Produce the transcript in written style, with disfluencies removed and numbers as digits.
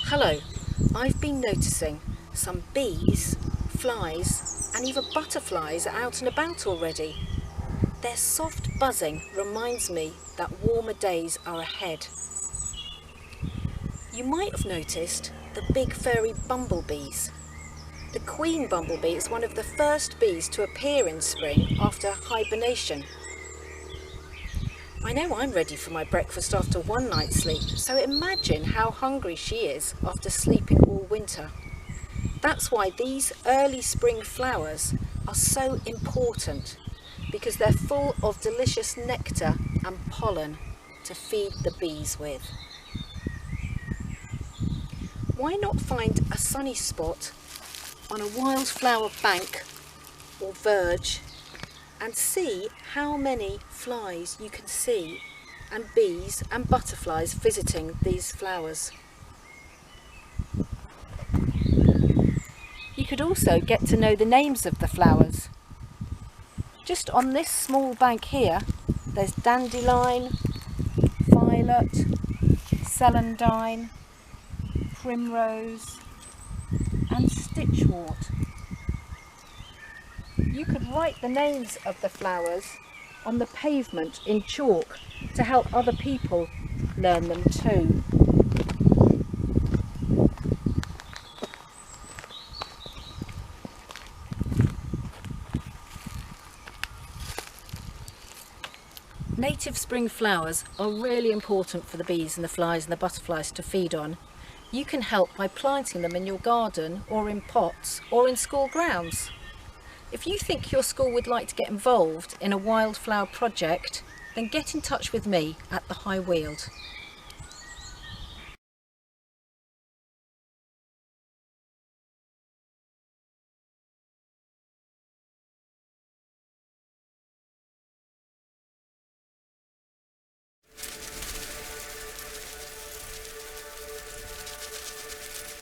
Hello, I've been noticing some bees, flies and even butterflies are out and about already. Their soft buzzing reminds me that warmer days are ahead. You might have noticed the big furry bumblebees. The queen bumblebee is one of the first bees to appear in spring after hibernation. I know I'm ready for my breakfast after one night's sleep, so imagine how hungry she is after sleeping all winter. That's why these early spring flowers are so important, because they're full of delicious nectar and pollen to feed the bees with. Why not find a sunny spot on a wildflower bank or verge and see how many flies you can see and bees and butterflies visiting these flowers. You could also get to know the names of the flowers. Just on this small bank here, there's dandelion, violet, celandine, primrose and stitchwort. You could write the names of the flowers on the pavement in chalk to help other people learn them too. Native spring flowers are really important for the bees and the flies and the butterflies to feed on. You can help by planting them in your garden or in pots or in school grounds. If you think your school would like to get involved in a wildflower project, then get in touch with me at the High Weald.